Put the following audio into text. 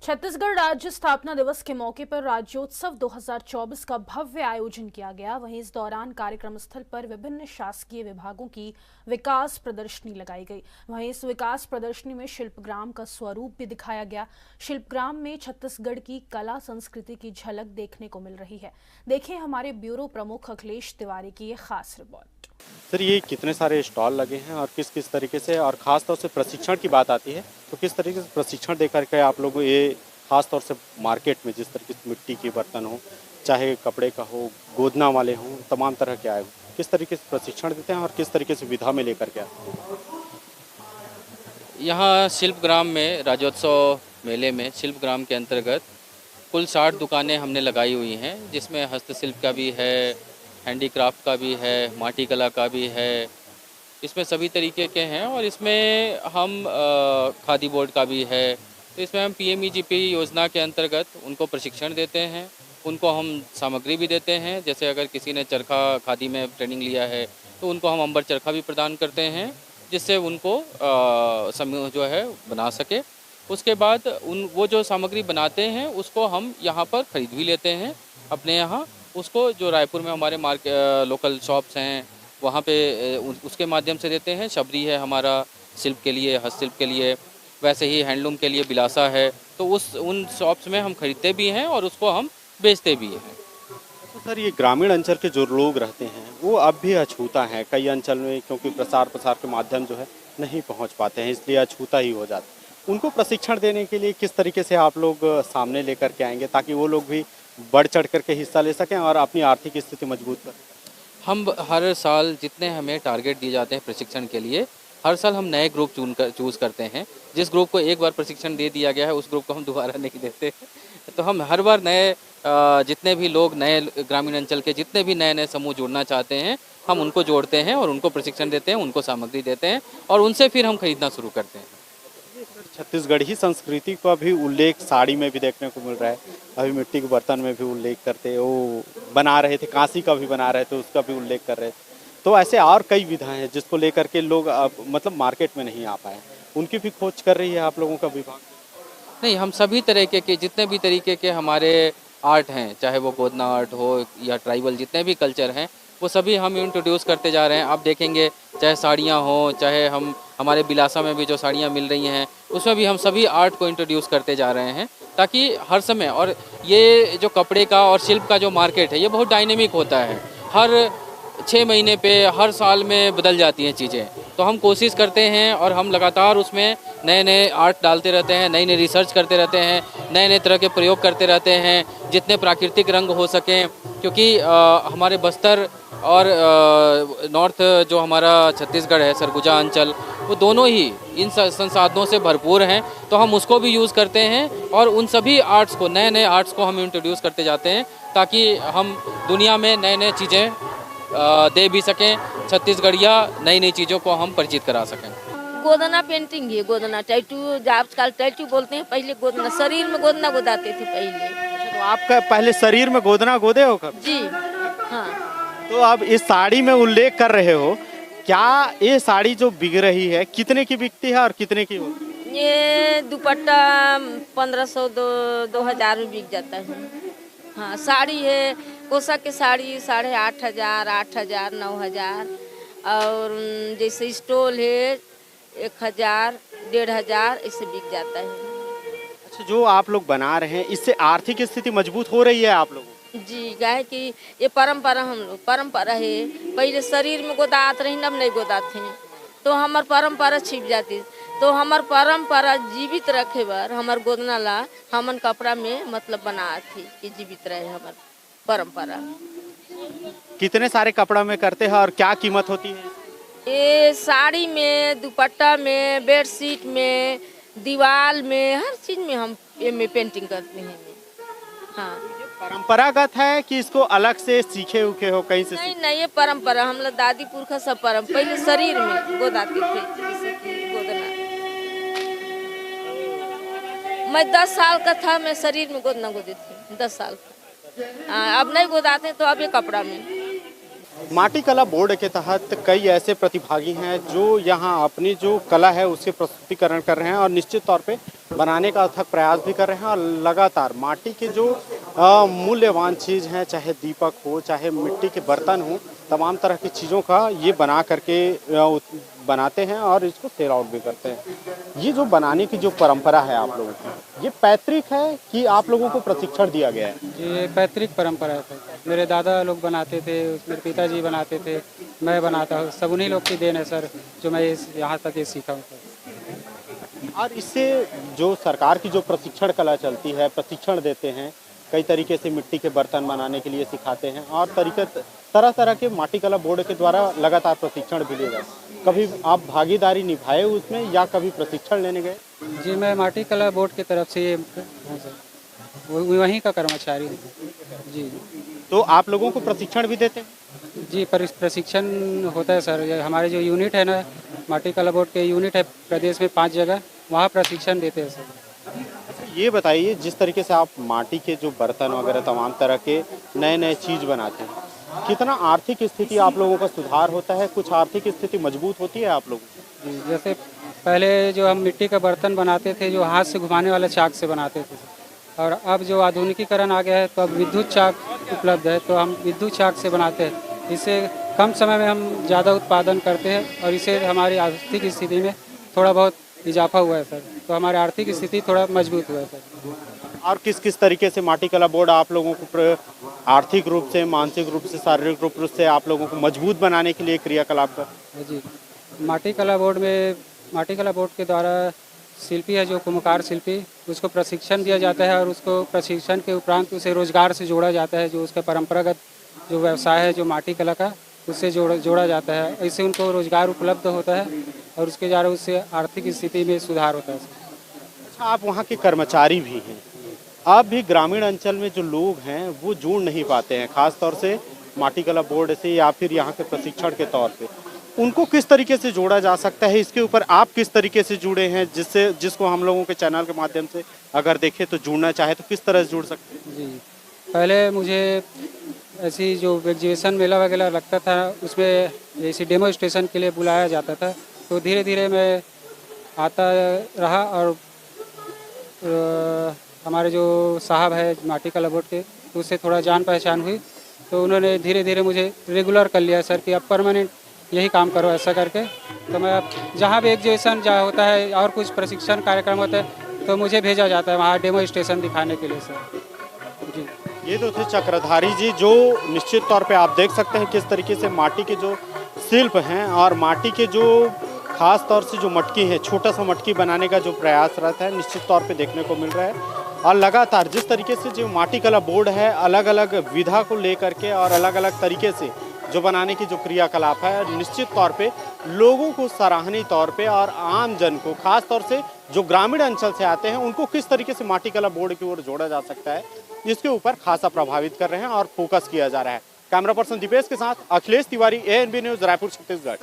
छत्तीसगढ़ राज्य स्थापना दिवस के मौके पर राज्योत्सव 2024 का भव्य आयोजन किया गया। वहीं इस दौरान कार्यक्रम स्थल पर विभिन्न शासकीय विभागों की विकास प्रदर्शनी लगाई गई। वहीं इस विकास प्रदर्शनी में शिल्पग्राम का स्वरूप भी दिखाया गया। शिल्पग्राम में छत्तीसगढ़ की कला संस्कृति की झलक देखने को मिल रही है। देखिए हमारे ब्यूरो प्रमुख अखिलेश तिवारी की ये खास रिपोर्ट। सर, ये कितने सारे स्टॉल लगे हैं और किस किस तरीके से, और ख़ास तौर से प्रशिक्षण की बात आती है तो किस तरीके से प्रशिक्षण दे करके आप लोग ये ख़ास तौर से मार्केट में जिस तरीके से मिट्टी के बर्तन हो, चाहे कपड़े का हो, गोदना वाले हों, तमाम तरह के आए, किस तरीके से प्रशिक्षण देते हैं और किस तरीके से विधा में लेकर के आते हैं? यहाँ शिल्पग्राम में राज्योत्सव मेले में शिल्पग्राम के अंतर्गत कुल 60 दुकानें हमने लगाई हुई हैं, जिसमें हस्तशिल्प का भी है, हैंडीक्राफ्ट का भी है, माटी कला का भी है। इसमें सभी तरीके के हैं और इसमें हम खादी बोर्ड का भी है। तो इसमें हम PMEGP योजना के अंतर्गत उनको प्रशिक्षण देते हैं, उनको हम सामग्री भी देते हैं। जैसे अगर किसी ने चरखा खादी में ट्रेनिंग लिया है तो उनको हम अंबर चरखा भी प्रदान करते हैं, जिससे उनको समूह जो है बना सके। उसके बाद वो जो सामग्री बनाते हैं उसको हम यहाँ पर ख़रीद भी लेते हैं अपने यहाँ। उसको जो रायपुर में हमारे लोकल शॉप्स हैं वहाँ पे उसके माध्यम से देते हैं। शबरी है हमारा शिल्प के लिए, हस्तशिल्प के लिए, वैसे ही हैंडलूम के लिए बिलासा है। तो उन शॉप्स में हम खरीदते भी हैं और उसको हम बेचते भी हैं। तो सर, ये ग्रामीण अंचल के जो लोग रहते हैं वो अब भी अछूता हैं कई अंचल में, क्योंकि प्रसार के माध्यम जो है नहीं पहुँच पाते हैं, इसलिए अछूता ही हो जाता है। उनको प्रशिक्षण देने के लिए किस तरीके से आप लोग सामने लेकर के आएंगे ताकि वो लोग भी बढ़ चढ़ करके हिस्सा ले सकें और अपनी आर्थिक स्थिति मजबूत करें? हम हर साल जितने हमें टारगेट दिए जाते हैं प्रशिक्षण के लिए, हर साल हम नए ग्रुप चूज़ करते हैं। जिस ग्रुप को एक बार प्रशिक्षण दे दिया गया है उस ग्रुप को हम दोबारा नहीं देते। तो हम हर बार नए जितने भी लोग नए ग्रामीण अंचल के जितने भी नए समूह जुड़ना चाहते हैं हम उनको जोड़ते हैं और उनको प्रशिक्षण देते हैं, उनको सामग्री देते हैं और उनसे फिर हम खरीदना शुरू करते हैं। छत्तीसगढ़ी संस्कृति का भी उल्लेख साड़ी में भी देखने को मिल रहा है। अभी मिट्टी के बर्तन में भी उल्लेख करते, वो बना रहे थे, कांसी का भी बना रहे थे, उसका भी उल्लेख कर रहे थे। तो ऐसे और कई विधाएं हैं जिसको लेकर के लोग मतलब मार्केट में नहीं आ पाए, उनकी भी खोज कर रही है आप लोगों का विभाग? नहीं, हम सभी तरीके के जितने भी तरीके के हमारे आर्ट हैं, चाहे वो गोदना आर्ट हो या ट्राइबल जितने भी कल्चर हैं, वो सभी हम इंट्रोड्यूस करते जा रहे हैं। आप देखेंगे चाहे साड़ियाँ हों, चाहे हम हमारे बिलासा में भी जो साड़ियाँ मिल रही हैं उसमें भी हम सभी आर्ट को इंट्रोड्यूस करते जा रहे हैं, ताकि हर समय, और ये जो कपड़े का और शिल्प का जो मार्केट है ये बहुत डायनेमिक होता है। हर 6 महीने पे, हर साल में बदल जाती हैं चीज़ें। तो हम कोशिश करते हैं और हम लगातार उसमें नए नए आर्ट डालते रहते हैं, नई नई रिसर्च करते रहते हैं, नए नए तरह के प्रयोग करते रहते हैं जितने प्राकृतिक रंग हो सकें। क्योंकि हमारे बस्तर और नॉर्थ जो हमारा छत्तीसगढ़ है, सरगुजा अंचल, वो दोनों ही इन संसाधनों से भरपूर हैं। तो हम उसको भी यूज़ करते हैं और उन सभी आर्ट्स को, नए नए आर्ट्स को हम इंट्रोड्यूस करते जाते हैं, ताकि हम दुनिया में नए नए चीज़ें दे भी सकें, छत्तीसगढ़िया नई नई चीज़ों को हम परिचित करा सकें। गोदना पेंटिंग है, गोदना टैटू, आजकल टैटू बोलते हैं, पहले गोदना शरीर में गोदना गोदाते थे पहले। तो आपका पहले शरीर में गोदना गोदे हो कब? जी हाँ। तो अब इस साड़ी में उल्लेख कर रहे हो, क्या ये साड़ी जो बिक रही है कितने की बिकती है और कितने की होती है? ये दुपट्टा 1500 2000 में बिक जाता है। हाँ, साड़ी है, कोसा की साड़ी 8500, 8000, 9000, और जैसे स्टोल है 1000, 1500 ऐसे बिक जाता है। अच्छा, जो आप लोग बना रहे हैं इससे आर्थिक स्थिति मजबूत हो रही है आप लोगों की? जी, गाय की ये परंपरा, हम लोग परंपरा है। पहले शरीर में गोदात रही, अब नहीं गोदाते हैं, तो हमार परंपरा छिप जाती। तो हमार परंपरा जीवित रखे बर हमार गोदना ला हमन कपड़ा में मतलब बना थी कि जीवित रहे हमार परंपरा। कितने सारे कपड़ा में करते हैं और क्या कीमत होती है? ये साड़ी में, दुपट्टा में, बेडशीट में, दीवार में, हर चीज में हम में पेंटिंग करते हैं। हाँ, परंपरागत है कि इसको अलग से सीखे उखे हो कहीं से? नहीं नहीं, ये परंपरा हम लोग दादी पुरखा सब परंपरा, पहले शरीर में गोदाते थे, जैसे कि गोदना। मैं 10 साल का था, मैं शरीर में गोदना गोदी थी 10 साल का। अब नहीं गोदाते तो अब ये कपड़ा में। माटी कला बोर्ड के तहत कई ऐसे प्रतिभागी हैं जो यहाँ अपनी जो कला है उसके प्रस्तुतिकरण कर रहे हैं और निश्चित तौर पे बनाने का अथक प्रयास भी कर रहे हैं और लगातार माटी के जो मूल्यवान चीज़ हैं, चाहे दीपक हो, चाहे मिट्टी के बर्तन हो, तमाम तरह की चीज़ों का ये बना करके बनाते हैं और इसको सेल आउट भी करते हैं। ये जो बनाने की जो परंपरा है आप लोगों की, ये पैतृक है कि आप लोगों को प्रशिक्षण दिया गया है? ये पैतृक परंपरा है। मेरे दादा लोग बनाते थे, मेरे पिताजी बनाते थे, मैं बनाता हूँ, सब उन्हीं लोग की देन है सर, जो मैं यहाँ तक ये सीखा हूँ सर। और इससे जो सरकार की जो प्रशिक्षण कला चलती है, प्रशिक्षण देते हैं, कई तरीके से मिट्टी के बर्तन बनाने के लिए सिखाते हैं और तरह तरह के माटी कला बोर्ड के द्वारा लगातार प्रशिक्षण भी लिए जाते हैं। कभी आप भागीदारी निभाए उसमें या कभी प्रशिक्षण लेने गए? जी, मैं माटी कला बोर्ड की तरफ से हूँ सर, वहीं का कर्मचारी हूँ जी। तो आप लोगों को प्रशिक्षण भी देते हैं? जी, प्रशिक्षण होता है सर। ये हमारे जो यूनिट है ना, माटी कला बोर्ड के यूनिट है प्रदेश में 5 जगह, वहाँ प्रशिक्षण देते हैं सर। ये बताइए, जिस तरीके से आप माटी के जो बर्तन वगैरह तमाम तरह के नए नए चीज़ बनाते हैं, कितना आर्थिक स्थिति आप लोगों का सुधार होता है? कुछ आर्थिक स्थिति मजबूत होती है आप लोगों की? जी, जैसे पहले जो हम मिट्टी का बर्तन बनाते थे, जो हाथ से घुमाने वाला चाक से बनाते थे, और अब जो आधुनिकीकरण आ गया है तो अब विद्युत चाक उपलब्ध है, तो हम विद्युत चाक से बनाते हैं। इससे कम समय में हम ज़्यादा उत्पादन करते हैं और इससे हमारी आर्थिक स्थिति में थोड़ा बहुत इजाफा हुआ है सर, तो हमारी आर्थिक स्थिति थोड़ा मजबूत हुआ है सर। और किस किस तरीके से माटी कला बोर्ड आप लोगों को आर्थिक रूप से, मानसिक रूप से, शारीरिक रूप से आप लोगों को मजबूत बनाने के लिए क्रियाकलाप कर? जी, माटी कला बोर्ड के द्वारा शिल्पी है जो कुम्हार शिल्पी, उसको प्रशिक्षण दिया जाता है और उसको प्रशिक्षण के उपरांत उसे रोजगार से जोड़ा जाता है। जो उसका परंपरागत जो व्यवसाय है जो माटी कला का, उससे जोड़ा जाता है। इससे उनको रोजगार उपलब्ध होता है और उसके द्वारा उससे आर्थिक स्थिति में सुधार होता है। अच्छा, आप वहाँ के कर्मचारी भी हैं, आप भी ग्रामीण अंचल में जो लोग हैं वो जुड़ नहीं पाते हैं, खास तौर से माटी कला बोर्ड से या फिर यहाँ के प्रशिक्षण के तौर पे, उनको किस तरीके से जोड़ा जा सकता है? इसके ऊपर आप किस तरीके से जुड़े हैं, जिसको हम लोगों के चैनल के माध्यम से अगर देखें तो जुड़ना चाहे तो किस तरह से जुड़ सकते हैं? जी, पहले मुझे ऐसी जो एग्जीबिशन मेला वगैरह लगता था उसमें जैसे डेमो स्टेशन के लिए बुलाया जाता था, तो धीरे धीरे मैं आता रहा और हमारे जो साहब है माटी कला बोर्ड के, तो उससे थोड़ा जान पहचान हुई, तो उन्होंने धीरे धीरे मुझे रेगुलर कर लिया सर कि अब परमानेंट यही काम करो ऐसा करके। तो मैं अब जहाँ भी एग्जीबिशन जहाँ होता है और कुछ प्रशिक्षण कार्यक्रम होता है तो मुझे भेजा जाता है वहाँ डेमो स्टेशन दिखाने के लिए सर जी। ये तो थे चक्रधारी जी, जो निश्चित तौर पे आप देख सकते हैं किस तरीके से माटी के जो शिल्प हैं और माटी के जो खास तौर से जो मटकी है, छोटा सा मटकी बनाने का जो प्रयास रहता है निश्चित तौर पे देखने को मिल रहा है। और लगातार जिस तरीके से जो माटी कला बोर्ड है अलग अलग विधा को लेकर के और अलग अलग तरीके से जो बनाने की जो क्रियाकलाप है, निश्चित तौर पे लोगों को सराहनीय तौर पे और आम जन को, खास तौर से जो ग्रामीण अंचल से आते हैं, उनको किस तरीके से माटी कला बोर्ड की ओर जोड़ा जा सकता है, इसके ऊपर खासा प्रभावित कर रहे हैं और फोकस किया जा रहा है। कैमरा पर्सन दीपेश के साथ अखिलेश तिवारी, ANB न्यूज़, रायपुर, छत्तीसगढ़।